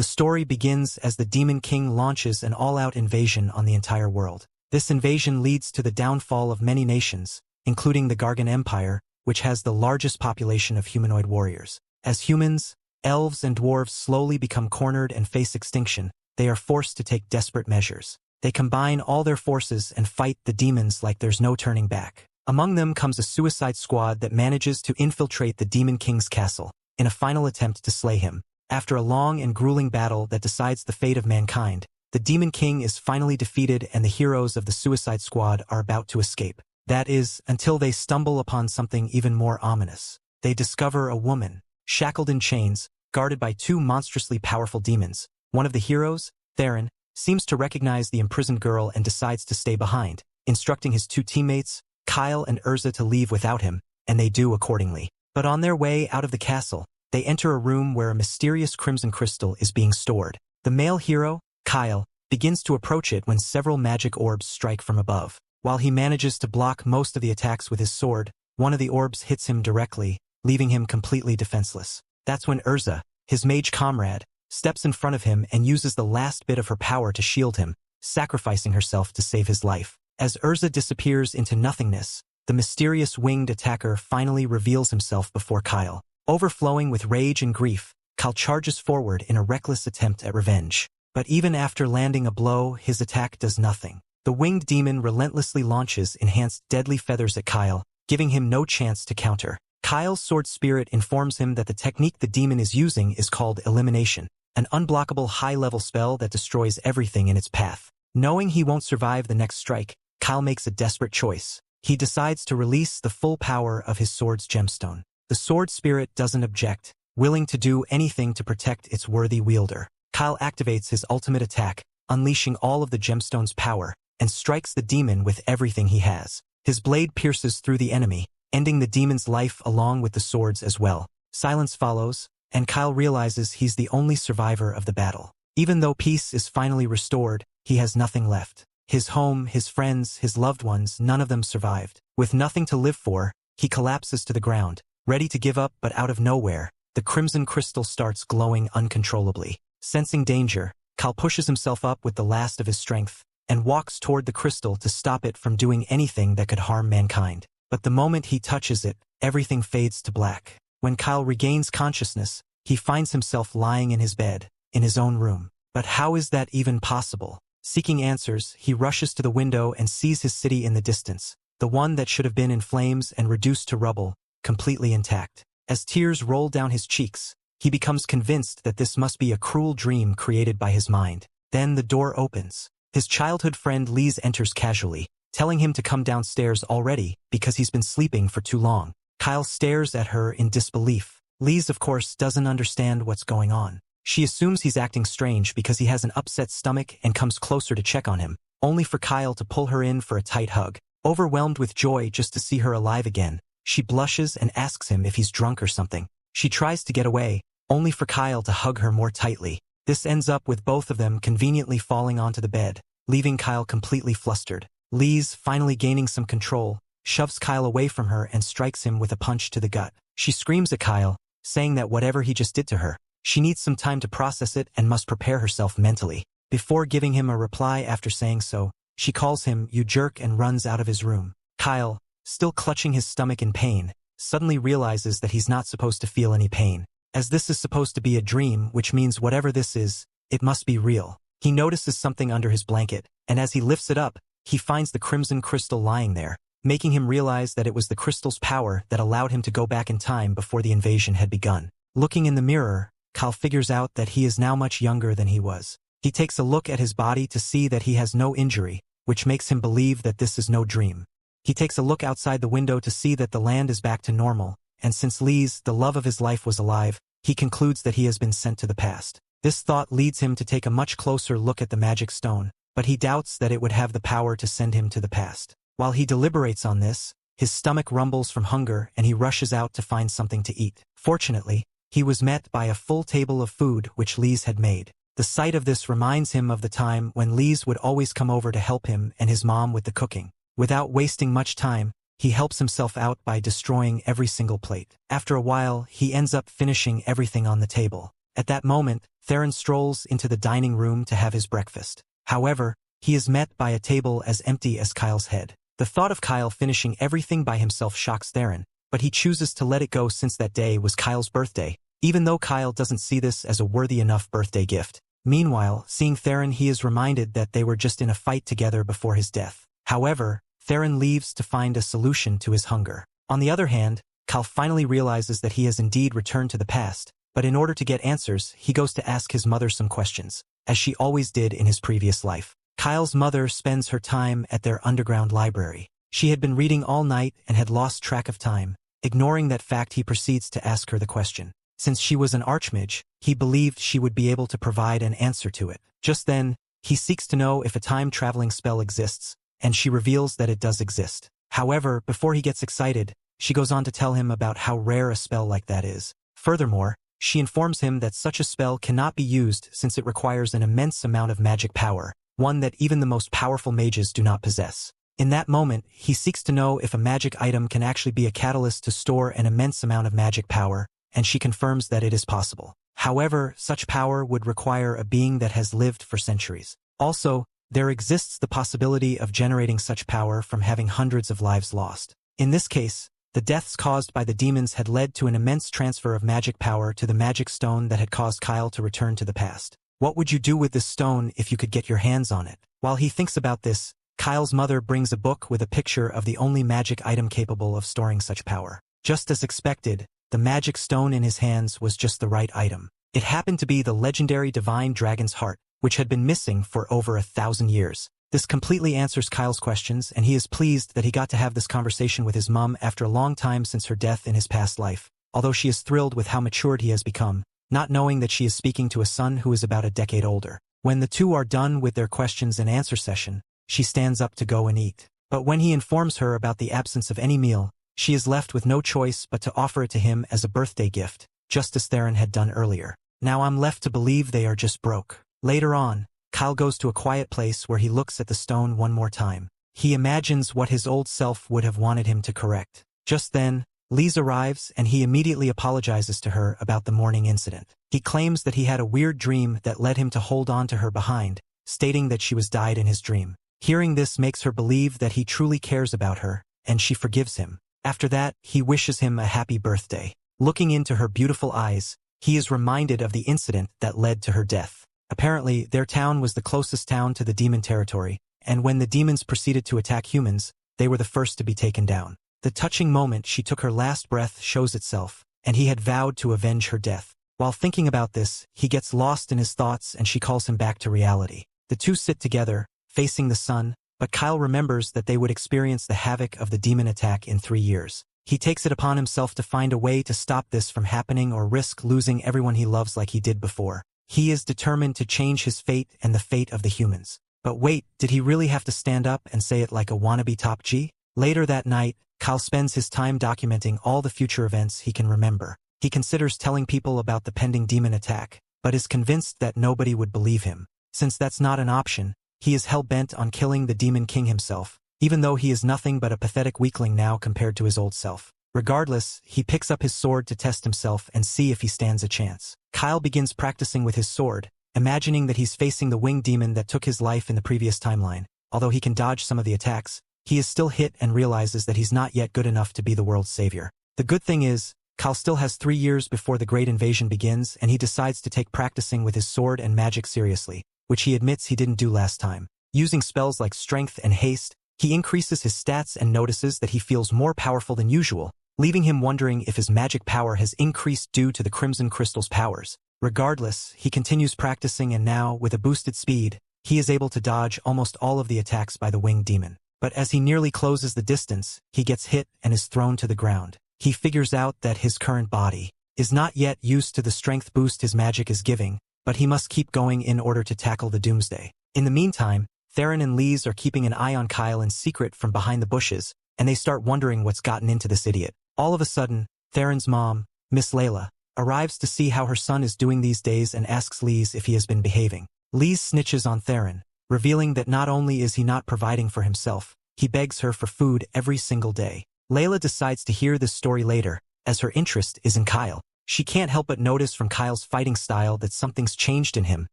The story begins as the Demon King launches an all-out invasion on the entire world. This invasion leads to the downfall of many nations, including the Gargan Empire, which has the largest population of humanoid warriors. As humans, elves and dwarves slowly become cornered and face extinction, they are forced to take desperate measures. They combine all their forces and fight the demons like there's no turning back. Among them comes a suicide squad that manages to infiltrate the Demon King's castle, in a final attempt to slay him. After a long and grueling battle that decides the fate of mankind, the Demon King is finally defeated and the heroes of the Suicide Squad are about to escape. That is, until they stumble upon something even more ominous. They discover a woman, shackled in chains, guarded by two monstrously powerful demons. One of the heroes, Theron, seems to recognize the imprisoned girl and decides to stay behind, instructing his two teammates, Kyle and Urza, to leave without him, and they do accordingly. But on their way out of the castle, they enter a room where a mysterious crimson crystal is being stored. The male hero, Kyle, begins to approach it when several magic orbs strike from above. While he manages to block most of the attacks with his sword, one of the orbs hits him directly, leaving him completely defenseless. That's when Urza, his mage comrade, steps in front of him and uses the last bit of her power to shield him, sacrificing herself to save his life. As Urza disappears into nothingness, the mysterious winged attacker finally reveals himself before Kyle. Overflowing with rage and grief, Kyle charges forward in a reckless attempt at revenge. But even after landing a blow, his attack does nothing. The winged demon relentlessly launches enhanced deadly feathers at Kyle, giving him no chance to counter. Kyle's sword spirit informs him that the technique the demon is using is called elimination, an unblockable high-level spell that destroys everything in its path. Knowing he won't survive the next strike, Kyle makes a desperate choice. He decides to release the full power of his sword's gemstone. The sword spirit doesn't object, willing to do anything to protect its worthy wielder. Kyle activates his ultimate attack, unleashing all of the gemstone's power, and strikes the demon with everything he has. His blade pierces through the enemy, ending the demon's life along with the sword's as well. Silence follows, and Kyle realizes he's the only survivor of the battle. Even though peace is finally restored, he has nothing left. His home, his friends, his loved ones, none of them survived. With nothing to live for, he collapses to the ground, ready to give up, but out of nowhere, the crimson crystal starts glowing uncontrollably. Sensing danger, Kyle pushes himself up with the last of his strength, and walks toward the crystal to stop it from doing anything that could harm mankind. But the moment he touches it, everything fades to black. When Kyle regains consciousness, he finds himself lying in his bed, in his own room. But how is that even possible? Seeking answers, he rushes to the window and sees his city in the distance, the one that should have been in flames and reduced to rubble, completely intact. As tears roll down his cheeks, he becomes convinced that this must be a cruel dream created by his mind. Then the door opens. His childhood friend Lise enters casually, telling him to come downstairs already because he's been sleeping for too long. Kyle stares at her in disbelief. Lise, of course, doesn't understand what's going on. She assumes he's acting strange because he has an upset stomach and comes closer to check on him, only for Kyle to pull her in for a tight hug. Overwhelmed with joy just to see her alive again, she blushes and asks him if he's drunk or something. She tries to get away, only for Kyle to hug her more tightly. This ends up with both of them conveniently falling onto the bed, leaving Kyle completely flustered. Lise, finally gaining some control, shoves Kyle away from her and strikes him with a punch to the gut. She screams at Kyle, saying that whatever he just did to her, she needs some time to process it and must prepare herself mentally. Before giving him a reply after saying so, she calls him, "You jerk," and runs out of his room. Kyle, still clutching his stomach in pain, suddenly realizes that he's not supposed to feel any pain, as this is supposed to be a dream, which means whatever this is, it must be real. He notices something under his blanket, and as he lifts it up, he finds the crimson crystal lying there, making him realize that it was the crystal's power that allowed him to go back in time before the invasion had begun. Looking in the mirror, Kyle figures out that he is now much younger than he was. He takes a look at his body to see that he has no injury, which makes him believe that this is no dream. He takes a look outside the window to see that the land is back to normal, and since Lise, the love of his life, was alive, he concludes that he has been sent to the past. This thought leads him to take a much closer look at the magic stone, but he doubts that it would have the power to send him to the past. While he deliberates on this, his stomach rumbles from hunger and he rushes out to find something to eat. Fortunately, he was met by a full table of food which Lise had made. The sight of this reminds him of the time when Lise would always come over to help him and his mom with the cooking. Without wasting much time, he helps himself out by destroying every single plate. After a while, he ends up finishing everything on the table. At that moment, Theron strolls into the dining room to have his breakfast. However, he is met by a table as empty as Kyle's head. The thought of Kyle finishing everything by himself shocks Theron, but he chooses to let it go since that day was Kyle's birthday, even though Kyle doesn't see this as a worthy enough birthday gift. Meanwhile, seeing Theron, he is reminded that they were just in a fight together before his death. However, Theron leaves to find a solution to his hunger. On the other hand, Kyle finally realizes that he has indeed returned to the past, but in order to get answers, he goes to ask his mother some questions, as she always did in his previous life. Kyle's mother spends her time at their underground library. She had been reading all night and had lost track of time. Ignoring that fact, he proceeds to ask her the question. Since she was an archmage, he believed she would be able to provide an answer to it. Just then, he seeks to know if a time-traveling spell exists, and she reveals that it does exist. However, before he gets excited, she goes on to tell him about how rare a spell like that is. Furthermore, she informs him that such a spell cannot be used since it requires an immense amount of magic power, one that even the most powerful mages do not possess. In that moment, he seeks to know if a magic item can actually be a catalyst to store an immense amount of magic power, and she confirms that it is possible. However, such power would require a being that has lived for centuries. Also, there exists the possibility of generating such power from having hundreds of lives lost. In this case, the deaths caused by the demons had led to an immense transfer of magic power to the magic stone that had caused Kyle to return to the past. What would you do with this stone if you could get your hands on it? While he thinks about this, Kyle's mother brings a book with a picture of the only magic item capable of storing such power. Just as expected, the magic stone in his hands was just the right item. It happened to be the legendary divine dragon's heart, which had been missing for over 1,000 years. This completely answers Kyle's questions, and he is pleased that he got to have this conversation with his mom after a long time since her death in his past life, although she is thrilled with how matured he has become, not knowing that she is speaking to a son who is about a decade older. When the two are done with their questions and answer session, she stands up to go and eat. But when he informs her about the absence of any meal, she is left with no choice but to offer it to him as a birthday gift, just as Theron had done earlier. Now I'm left to believe they are just broke. Later on, Kyle goes to a quiet place where he looks at the stone one more time. He imagines what his old self would have wanted him to correct. Just then, Lise arrives and he immediately apologizes to her about the morning incident. He claims that he had a weird dream that led him to hold on to her behind, stating that she was died in his dream. Hearing this makes her believe that he truly cares about her, and she forgives him. After that, he wishes him a happy birthday. Looking into her beautiful eyes, he is reminded of the incident that led to her death. Apparently, their town was the closest town to the demon territory, and when the demons proceeded to attack humans, they were the first to be taken down. The touching moment she took her last breath shows itself, and he had vowed to avenge her death. While thinking about this, he gets lost in his thoughts and she calls him back to reality. The two sit together, facing the sun, but Kyle remembers that they would experience the havoc of the demon attack in 3 years. He takes it upon himself to find a way to stop this from happening or risk losing everyone he loves like he did before. He is determined to change his fate and the fate of the humans. But wait, did he really have to stand up and say it like a wannabe top G? Later that night, Kyle spends his time documenting all the future events he can remember. He considers telling people about the pending demon attack, but is convinced that nobody would believe him. Since that's not an option, he is hell-bent on killing the Demon King himself, even though he is nothing but a pathetic weakling now compared to his old self. Regardless, he picks up his sword to test himself and see if he stands a chance. Kyle begins practicing with his sword, imagining that he's facing the winged demon that took his life in the previous timeline. Although he can dodge some of the attacks, he is still hit and realizes that he's not yet good enough to be the world's savior. The good thing is, Kyle still has 3 years before the great invasion begins, and he decides to take practicing with his sword and magic seriously, which he admits he didn't do last time. Using spells like strength and haste, he increases his stats and notices that he feels more powerful than usual, leaving him wondering if his magic power has increased due to the Crimson Crystal's powers. Regardless, he continues practicing, and now, with a boosted speed, he is able to dodge almost all of the attacks by the winged demon. But as he nearly closes the distance, he gets hit and is thrown to the ground. He figures out that his current body is not yet used to the strength boost his magic is giving, but he must keep going in order to tackle the doomsday. In the meantime, Theron and Lise are keeping an eye on Kyle in secret from behind the bushes, and they start wondering what's gotten into this idiot. All of a sudden, Theron's mom, Miss Layla, arrives to see how her son is doing these days and asks Lise if he has been behaving. Lise snitches on Theron, revealing that not only is he not providing for himself, he begs her for food every single day. Layla decides to hear this story later, as her interest is in Kyle. She can't help but notice from Kyle's fighting style that something's changed in him,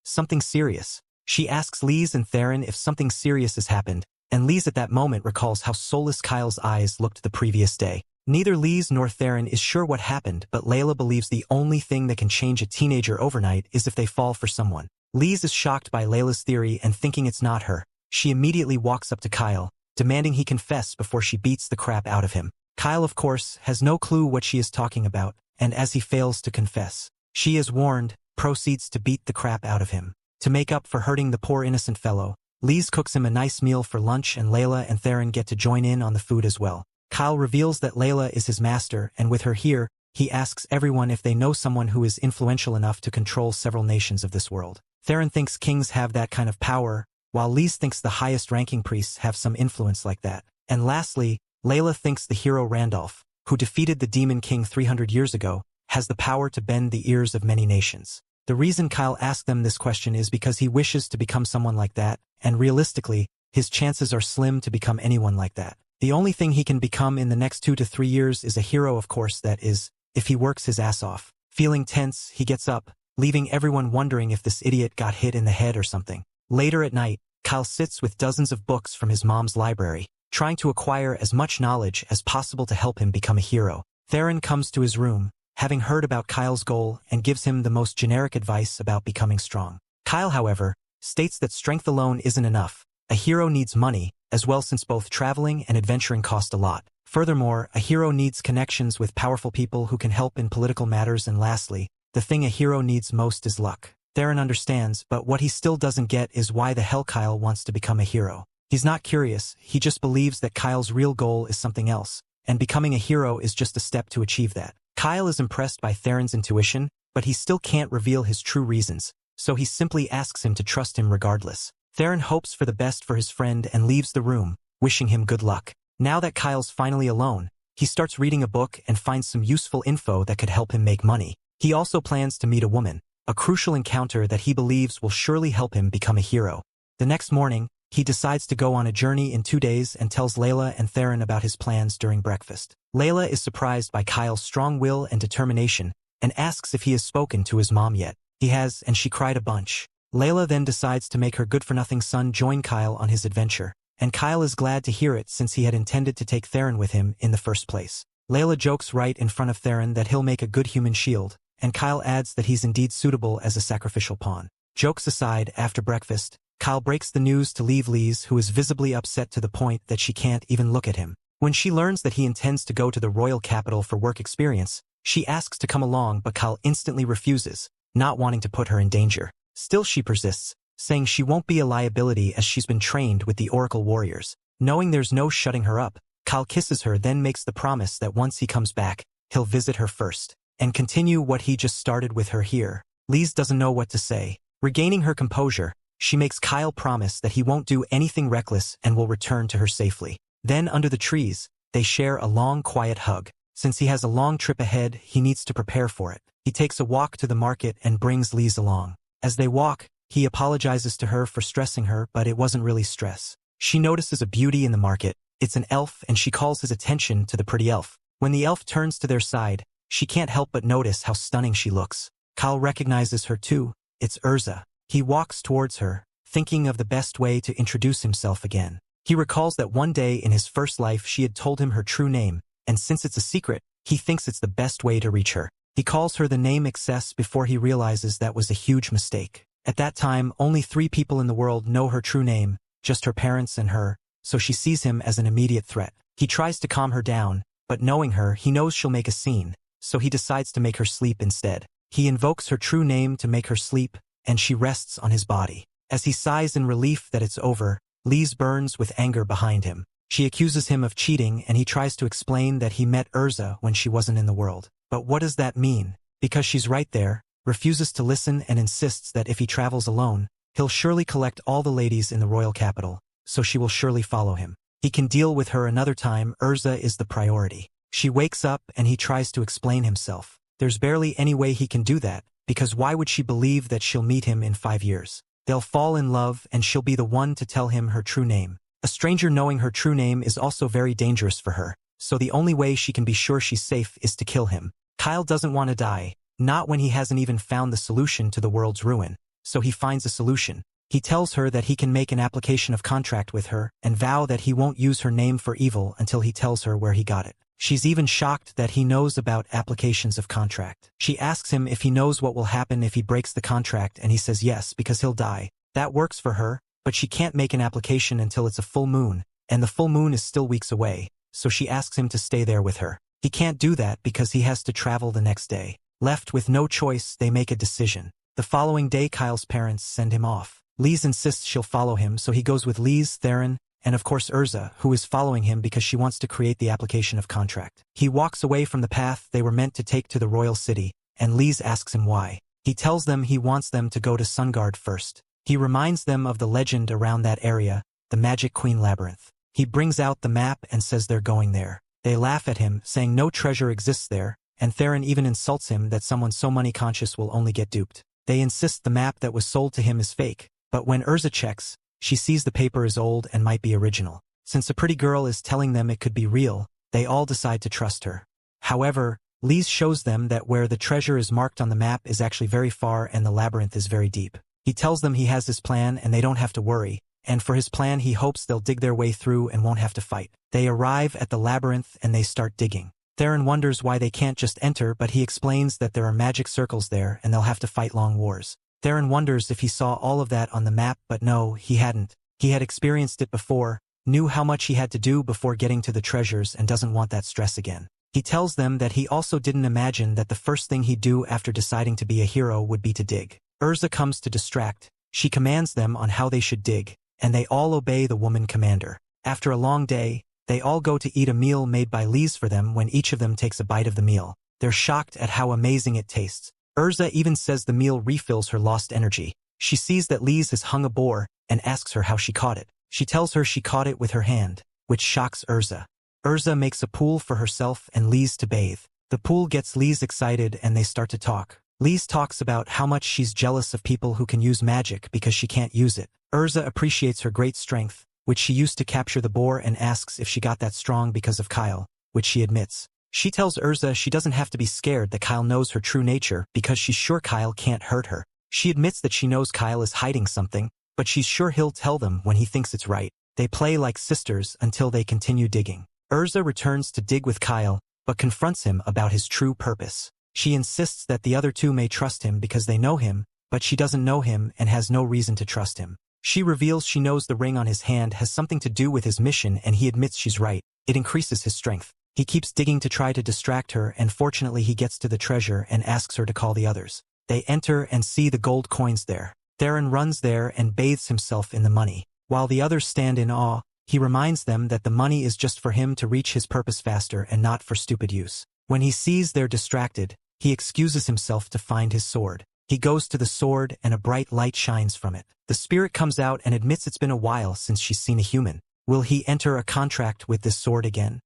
something serious. She asks Lise and Theron if something serious has happened, and Lise at that moment recalls how soulless Kyle's eyes looked the previous day. Neither Lise nor Theron is sure what happened, but Layla believes the only thing that can change a teenager overnight is if they fall for someone. Lise is shocked by Layla's theory and thinking it's not her. She immediately walks up to Kyle, demanding he confess before she beats the crap out of him. Kyle, of course, has no clue what she is talking about, and as he fails to confess, she is warned, proceeds to beat the crap out of him. To make up for hurting the poor innocent fellow, Lise cooks him a nice meal for lunch and Layla and Theron get to join in on the food as well. Kyle reveals that Layla is his master, and with her here, he asks everyone if they know someone who is influential enough to control several nations of this world. Theron thinks kings have that kind of power, while Lise thinks the highest-ranking priests have some influence like that. And lastly, Layla thinks the hero Randolph, who defeated the Demon King 300 years ago, has the power to bend the ears of many nations. The reason Kyle asked them this question is because he wishes to become someone like that, and realistically, his chances are slim to become anyone like that. The only thing he can become in the next 2 to 3 years is a hero, of course, that is, if he works his ass off. Feeling tense, he gets up, leaving everyone wondering if this idiot got hit in the head or something. Later at night, Kyle sits with dozens of books from his mom's library, trying to acquire as much knowledge as possible to help him become a hero. Theron comes to his room, having heard about Kyle's goal, and gives him the most generic advice about becoming strong. Kyle, however, states that strength alone isn't enough. A hero needs money, as well, since both traveling and adventuring cost a lot. Furthermore, a hero needs connections with powerful people who can help in political matters, and lastly, the thing a hero needs most is luck. Theron understands, but what he still doesn't get is why the hell Kyle wants to become a hero. He's not curious, he just believes that Kyle's real goal is something else, and becoming a hero is just a step to achieve that. Kyle is impressed by Theron's intuition, but he still can't reveal his true reasons, so he simply asks him to trust him regardless. Theron hopes for the best for his friend and leaves the room, wishing him good luck. Now that Kyle's finally alone, he starts reading a book and finds some useful info that could help him make money. He also plans to meet a woman, a crucial encounter that he believes will surely help him become a hero. The next morning, he decides to go on a journey in 2 days and tells Layla and Theron about his plans during breakfast. Layla is surprised by Kyle's strong will and determination and asks if he has spoken to his mom yet. He has, and she cried a bunch. Layla then decides to make her good-for-nothing son join Kyle on his adventure, and Kyle is glad to hear it since he had intended to take Theron with him in the first place. Layla jokes right in front of Theron that he'll make a good human shield, and Kyle adds that he's indeed suitable as a sacrificial pawn. Jokes aside, after breakfast, Kyle breaks the news to Lise, who is visibly upset to the point that she can't even look at him. When she learns that he intends to go to the royal capital for work experience, she asks to come along, but Kyle instantly refuses, not wanting to put her in danger. Still, she persists, saying she won't be a liability as she's been trained with the Oracle warriors. Knowing there's no shutting her up, Kyle kisses her, then makes the promise that once he comes back, he'll visit her first and continue what he just started with her here. Lise doesn't know what to say. Regaining her composure, she makes Kyle promise that he won't do anything reckless and will return to her safely. Then, under the trees, they share a long, quiet hug. Since he has a long trip ahead, he needs to prepare for it. He takes a walk to the market and brings Lise along. As they walk, he apologizes to her for stressing her, but it wasn't really stress. She notices a beauty in the market. It's an elf, and she calls his attention to the pretty elf. When the elf turns to their side, she can't help but notice how stunning she looks. Kyle recognizes her too. It's Urza. He walks towards her, thinking of the best way to introduce himself again. He recalls that one day in his first life she had told him her true name, and since it's a secret, he thinks it's the best way to reach her. He calls her the name Excess before he realizes that was a huge mistake. At that time, only 3 people in the world know her true name, just her parents and her, so she sees him as an immediate threat. He tries to calm her down, but knowing her, he knows she'll make a scene, so he decides to make her sleep instead. He invokes her true name to make her sleep, and she rests on his body. As he sighs in relief that it's over, Lise burns with anger behind him. She accuses him of cheating, and he tries to explain that he met Urza when she wasn't in the world. But what does that mean? Because she's right there, refuses to listen and insists that if he travels alone, he'll surely collect all the ladies in the royal capital, so she will surely follow him. He can deal with her another time. Urza is the priority. She wakes up and he tries to explain himself. There's barely any way he can do that, because why would she believe that she'll meet him in 5 years? They'll fall in love and she'll be the one to tell him her true name. A stranger knowing her true name is also very dangerous for her, so the only way she can be sure she's safe is to kill him. Kyle doesn't want to die, not when he hasn't even found the solution to the world's ruin. So he finds a solution. He tells her that he can make an application of contract with her and vow that he won't use her name for evil until he tells her where he got it. She's even shocked that he knows about applications of contract. She asks him if he knows what will happen if he breaks the contract, and he says yes, because he'll die. That works for her, but she can't make an application until it's a full moon, and the full moon is still weeks away, so she asks him to stay there with her. He can't do that because he has to travel the next day. Left with no choice, they make a decision. The following day, Kyle's parents send him off. Lise insists she'll follow him, so he goes with Lise, Theron, and of course Urza, who is following him because she wants to create the application of contract. He walks away from the path they were meant to take to the royal city, and Lise asks him why. He tells them he wants them to go to Sungard first. He reminds them of the legend around that area, the Magic Queen Labyrinth. He brings out the map and says they're going there. They laugh at him, saying no treasure exists there, and Theron even insults him that someone so money-conscious will only get duped. They insist the map that was sold to him is fake, but when Urza checks, she sees the paper is old and might be original. Since a pretty girl is telling them it could be real, they all decide to trust her. However, Lise shows them that where the treasure is marked on the map is actually very far and the labyrinth is very deep. He tells them he has his plan and they don't have to worry, and for his plan he hopes they'll dig their way through and won't have to fight. They arrive at the labyrinth and they start digging. Theron wonders why they can't just enter, but he explains that there are magic circles there and they'll have to fight long wars. Theron wonders if he saw all of that on the map, but no, he hadn't. He had experienced it before, knew how much he had to do before getting to the treasures, and doesn't want that stress again. He tells them that he also didn't imagine that the first thing he'd do after deciding to be a hero would be to dig. Urza comes to distract. She commands them on how they should dig, and they all obey the woman commander. After a long day, they all go to eat a meal made by Lise for them. When each of them takes a bite of the meal, they're shocked at how amazing it tastes. Urza even says the meal refills her lost energy. She sees that Lise has hung a boar and asks her how she caught it. She tells her she caught it with her hand, which shocks Urza. Urza makes a pool for herself and Lise to bathe. The pool gets Lise excited and they start to talk. Lise talks about how much she's jealous of people who can use magic because she can't use it. Urza appreciates her great strength, which she used to capture the boar, and asks if she got that strong because of Kyle, which she admits. She tells Urza she doesn't have to be scared that Kyle knows her true nature because she's sure Kyle can't hurt her. She admits that she knows Kyle is hiding something, but she's sure he'll tell them when he thinks it's right. They play like sisters until they continue digging. Urza returns to dig with Kyle, but confronts him about his true purpose. She insists that the other two may trust him because they know him, but she doesn't know him and has no reason to trust him. She reveals she knows the ring on his hand has something to do with his mission, and he admits she's right. It increases his strength. He keeps digging to try to distract her, and fortunately he gets to the treasure and asks her to call the others. They enter and see the gold coins there. Theron runs there and bathes himself in the money. While the others stand in awe, he reminds them that the money is just for him to reach his purpose faster and not for stupid use. When he sees they're distracted, he excuses himself to find his sword. He goes to the sword and a bright light shines from it. The spirit comes out and admits it's been a while since she's seen a human. Will he enter a contract with this sword again?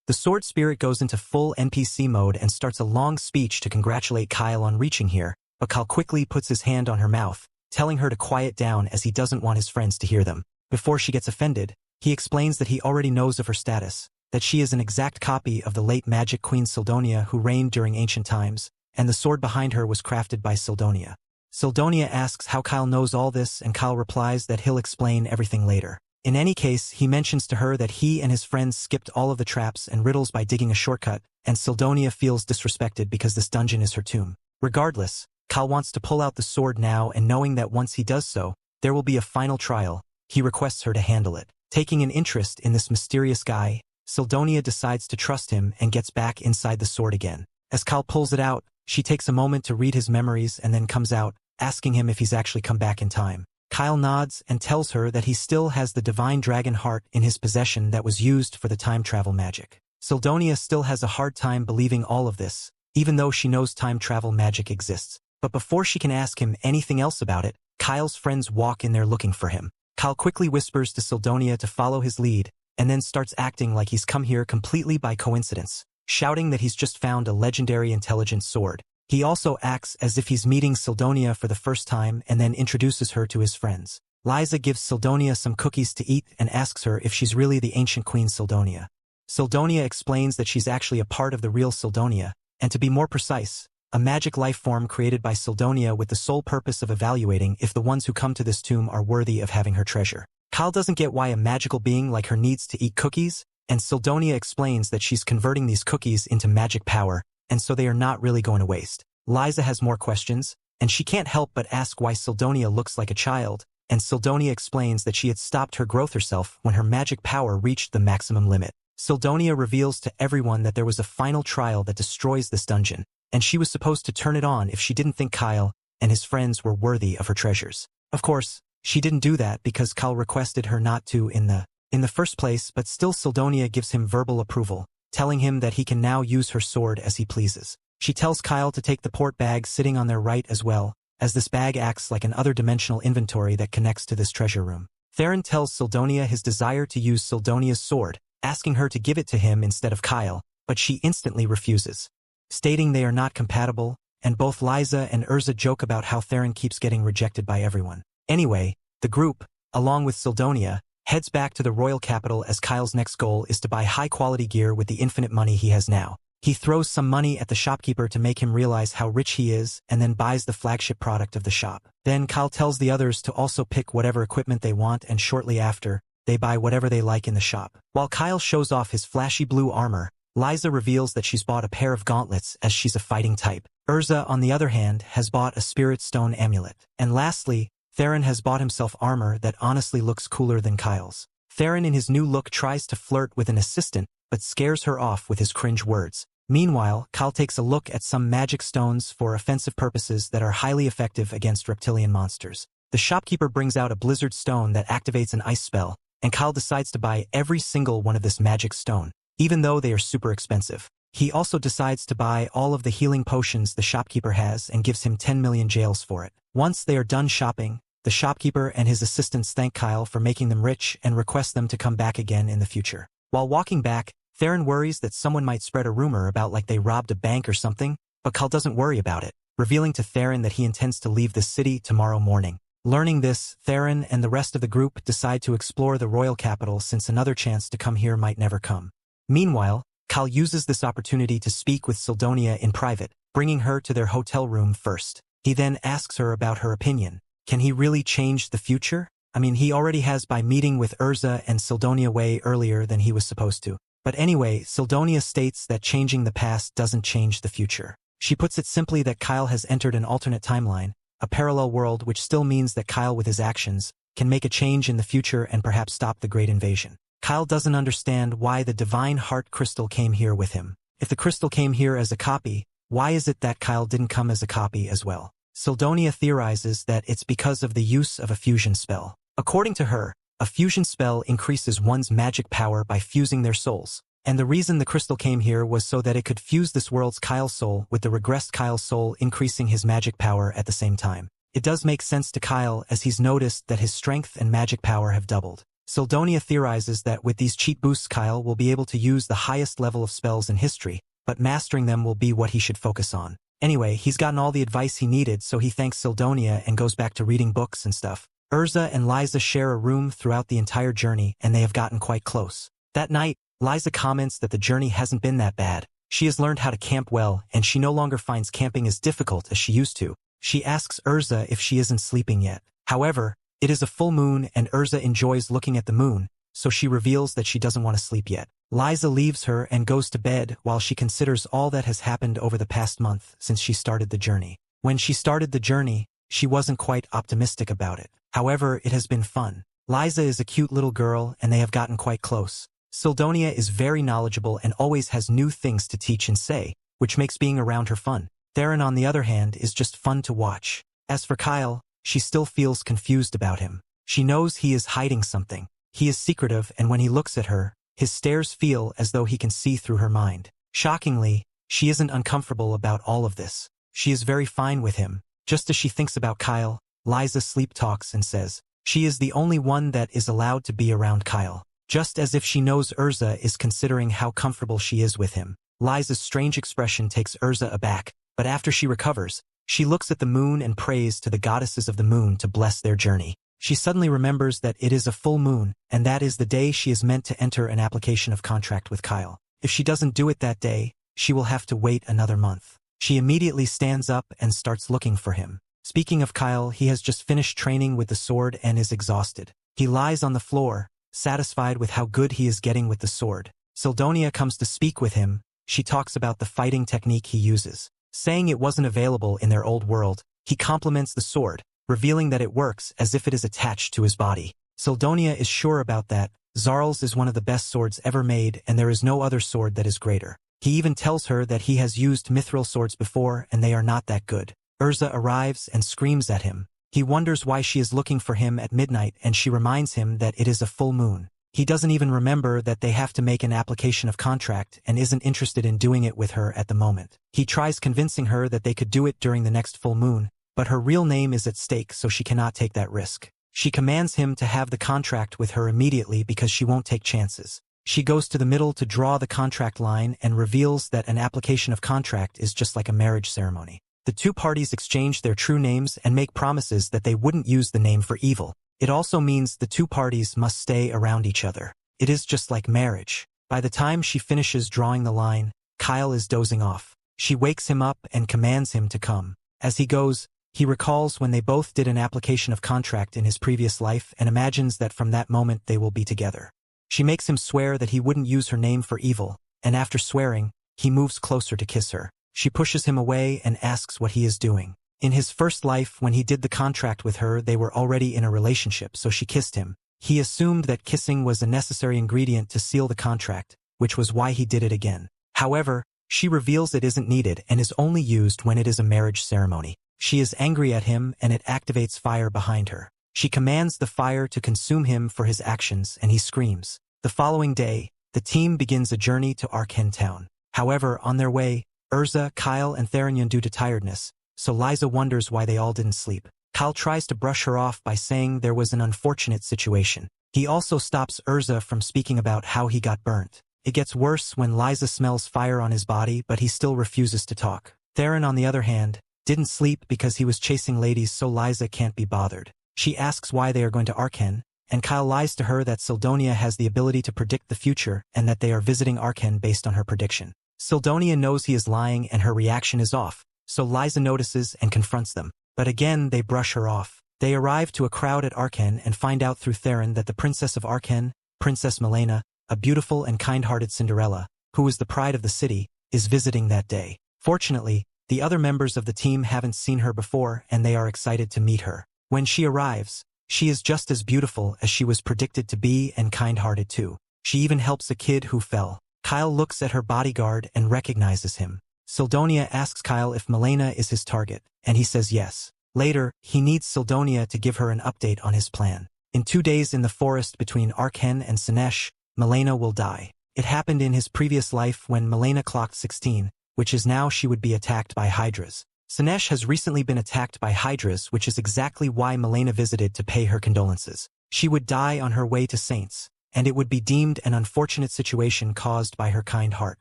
The sword spirit goes into full NPC mode and starts a long speech to congratulate Kyle on reaching here, but Kyle quickly puts his hand on her mouth, telling her to quiet down as he doesn't want his friends to hear them. Before she gets offended, he explains that he already knows of her status, that she is an exact copy of the late Magic Queen Sildonia who reigned during ancient times, and the sword behind her was crafted by Sildonia. Sildonia asks how Kyle knows all this, and Kyle replies that he'll explain everything later. In any case, he mentions to her that he and his friends skipped all of the traps and riddles by digging a shortcut, and Sildonia feels disrespected because this dungeon is her tomb. Regardless, Kyle wants to pull out the sword now, and knowing that once he does so, there will be a final trial, he requests her to handle it. Taking an interest in this mysterious guy, Sildonia decides to trust him and gets back inside the sword again. As Kyle pulls it out, she takes a moment to read his memories and then comes out, asking him if he's actually come back in time. Kyle nods and tells her that he still has the divine dragon heart in his possession that was used for the time travel magic. Sildonia still has a hard time believing all of this, even though she knows time travel magic exists. But before she can ask him anything else about it, Kyle's friends walk in there looking for him. Kyle quickly whispers to Sildonia to follow his lead, and then starts acting like he's come here completely by coincidence, shouting that he's just found a legendary intelligent sword. He also acts as if he's meeting Sildonia for the first time and then introduces her to his friends. Liza gives Sildonia some cookies to eat and asks her if she's really the ancient Queen Sildonia. Sildonia explains that she's actually a part of the real Sildonia, and to be more precise, a magic life form created by Sildonia with the sole purpose of evaluating if the ones who come to this tomb are worthy of having her treasure. Kyle doesn't get why a magical being like her needs to eat cookies, and Sildonia explains that she's converting these cookies into magic power, and so they are not really going to waste. Liza has more questions, and she can't help but ask why Sildonia looks like a child, and Sildonia explains that she had stopped her growth herself when her magic power reached the maximum limit. Sildonia reveals to everyone that there was a final trial that destroys this dungeon, and she was supposed to turn it on if she didn't think Kyle and his friends were worthy of her treasures. Of course, she didn't do that because Kyle requested her not to in the first place, but still Sildonia gives him verbal approval, telling him that he can now use her sword as he pleases. She tells Kyle to take the port bag sitting on their right as well, as this bag acts like an other-dimensional inventory that connects to this treasure room. Theron tells Sildonia his desire to use Sildonia's sword, asking her to give it to him instead of Kyle, but she instantly refuses, stating they are not compatible, and both Liza and Urza joke about how Theron keeps getting rejected by everyone. Anyway, the group, along with Sildonia, heads back to the royal capital as Kyle's next goal is to buy high-quality gear with the infinite money he has now. He throws some money at the shopkeeper to make him realize how rich he is and then buys the flagship product of the shop. Then Kyle tells the others to also pick whatever equipment they want, and shortly after, they buy whatever they like in the shop. While Kyle shows off his flashy blue armor, Liza reveals that she's bought a pair of gauntlets as she's a fighting type. Urza, on the other hand, has bought a spirit stone amulet. And lastly, Theron has bought himself armor that honestly looks cooler than Kyle's. Theron in his new look tries to flirt with an assistant, but scares her off with his cringe words. Meanwhile, Kyle takes a look at some magic stones for offensive purposes that are highly effective against reptilian monsters. The shopkeeper brings out a blizzard stone that activates an ice spell, and Kyle decides to buy every single one of this magic stone, even though they are super expensive. He also decides to buy all of the healing potions the shopkeeper has and gives him 10 million jails for it. Once they are done shopping, the shopkeeper and his assistants thank Kyle for making them rich and request them to come back again in the future. While walking back, Theron worries that someone might spread a rumor about like they robbed a bank or something, but Kyle doesn't worry about it, revealing to Theron that he intends to leave the city tomorrow morning. Learning this, Theron and the rest of the group decide to explore the royal capital since another chance to come here might never come. Meanwhile, Kyle uses this opportunity to speak with Sildonia in private, bringing her to their hotel room first. He then asks her about her opinion. Can he really change the future? I mean, he already has by meeting with Urza and Sildonia way earlier than he was supposed to. But anyway, Sildonia states that changing the past doesn't change the future. She puts it simply that Kyle has entered an alternate timeline, a parallel world, which still means that Kyle with his actions can make a change in the future and perhaps stop the Great Invasion. Kyle doesn't understand why the Divine Heart Crystal came here with him. If the crystal came here as a copy, why is it that Kyle didn't come as a copy as well? Sildonia theorizes that it's because of the use of a fusion spell. According to her, a fusion spell increases one's magic power by fusing their souls, and the reason the crystal came here was so that it could fuse this world's Kyle soul with the regressed Kyle soul, increasing his magic power at the same time. It does make sense to Kyle as he's noticed that his strength and magic power have doubled. Sildonia theorizes that with these cheat boosts Kyle will be able to use the highest level of spells in history, but mastering them will be what he should focus on. Anyway, he's gotten all the advice he needed, so he thanks Sildonia and goes back to reading books and stuff. Urza and Liza share a room throughout the entire journey, and they have gotten quite close. That night, Liza comments that the journey hasn't been that bad. She has learned how to camp well, and she no longer finds camping as difficult as she used to. She asks Urza if she isn't sleeping yet. However, it is a full moon and Urza enjoys looking at the moon, so she reveals that she doesn't want to sleep yet. Liza leaves her and goes to bed while she considers all that has happened over the past month since she started the journey. When she started the journey, she wasn't quite optimistic about it. However, it has been fun. Liza is a cute little girl and they have gotten quite close. Sildonia is very knowledgeable and always has new things to teach and say, which makes being around her fun. Theron, on the other hand, is just fun to watch. As for Kyle, she still feels confused about him. She knows he is hiding something. He is secretive, and when he looks at her, his stares feel as though he can see through her mind. Shockingly, she isn't uncomfortable about all of this. She is very fine with him. Just as she thinks about Kyle, Liza sleep talks and says she is the only one that is allowed to be around Kyle. Just as if she knows Urza is considering how comfortable she is with him. Liza's strange expression takes Urza aback, but after she recovers, she looks at the moon and prays to the goddesses of the moon to bless their journey. She suddenly remembers that it is a full moon, and that is the day she is meant to enter an application of contract with Kyle. If she doesn't do it that day, she will have to wait another month. She immediately stands up and starts looking for him. Speaking of Kyle, he has just finished training with the sword and is exhausted. He lies on the floor, satisfied with how good he is getting with the sword. Sildonia comes to speak with him. She talks about the fighting technique he uses. Saying it wasn't available in their old world, he compliments the sword, revealing that it works as if it is attached to his body. Sildonia is sure about that. Zarl's is one of the best swords ever made, and there is no other sword that is greater. He even tells her that he has used mithril swords before and they are not that good. Urza arrives and screams at him. He wonders why she is looking for him at midnight, and she reminds him that it is a full moon. He doesn't even remember that they have to make an application of contract and isn't interested in doing it with her at the moment. He tries convincing her that they could do it during the next full moon, but her real name is at stake, so she cannot take that risk. She commands him to have the contract with her immediately because she won't take chances. She goes to the middle to draw the contract line and reveals that an application of contract is just like a marriage ceremony. The two parties exchange their true names and make promises that they wouldn't use the name for evil. It also means the two parties must stay around each other. It is just like marriage. By the time she finishes drawing the line, Kyle is dozing off. She wakes him up and commands him to come. As he goes, he recalls when they both did an application of contract in his previous life and imagines that from that moment they will be together. She makes him swear that he wouldn't use her name for evil, and after swearing, he moves closer to kiss her. She pushes him away and asks what he is doing. In his first life, when he did the contract with her, they were already in a relationship, so she kissed him. He assumed that kissing was a necessary ingredient to seal the contract, which was why he did it again. However, she reveals it isn't needed and is only used when it is a marriage ceremony. She is angry at him and it activates fire behind her. She commands the fire to consume him for his actions and he screams. The following day, the team begins a journey to Arken Town. However, on their way, Urza, Kyle, and Therion due to tiredness, so Liza wonders why they all didn't sleep. Kyle tries to brush her off by saying there was an unfortunate situation. He also stops Urza from speaking about how he got burnt. It gets worse when Liza smells fire on his body, but he still refuses to talk. Theron, on the other hand, didn't sleep because he was chasing ladies, so Liza can't be bothered. She asks why they are going to Arken, and Kyle lies to her that Sildonia has the ability to predict the future and that they are visiting Arken based on her prediction. Sildonia knows he is lying and her reaction is off, so Liza notices and confronts them. But again, they brush her off. They arrive to a crowd at Arken and find out through Theron that the Princess of Arken, Princess Milena, a beautiful and kind-hearted Cinderella, who is the pride of the city, is visiting that day. Fortunately, the other members of the team haven't seen her before and they are excited to meet her. When she arrives, she is just as beautiful as she was predicted to be and kind-hearted too. She even helps a kid who fell. Kyle looks at her bodyguard and recognizes him. Sildonia asks Kyle if Milena is his target, and he says yes. Later, he needs Sildonia to give her an update on his plan. In 2 days in the forest between Arken and Sinesh, Milena will die. It happened in his previous life when Milena clocked 16, which is now she would be attacked by hydras. Sinesh has recently been attacked by hydras, which is exactly why Milena visited to pay her condolences. She would die on her way to Saints, and it would be deemed an unfortunate situation caused by her kind heart.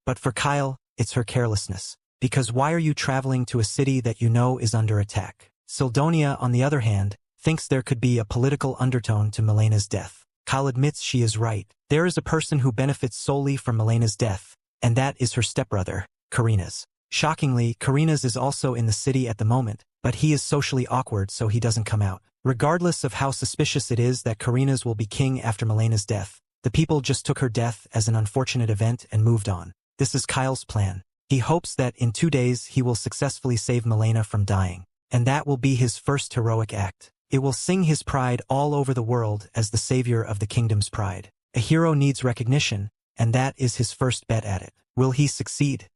But for Kyle, it's her carelessness. Because why are you traveling to a city that you know is under attack? Sildonia, on the other hand, thinks there could be a political undertone to Milena's death. Kyle admits she is right. There is a person who benefits solely from Milena's death, and that is her stepbrother, Karina's. Shockingly, Karina's is also in the city at the moment, but he is socially awkward so he doesn't come out. Regardless of how suspicious it is that Karina's will be king after Milena's death, the people just took her death as an unfortunate event and moved on. This is Kyle's plan. He hopes that in 2 days he will successfully save Milena from dying, and that will be his first heroic act. It will sing his pride all over the world as the savior of the kingdom's pride. A hero needs recognition, and that is his first bet at it. Will he succeed?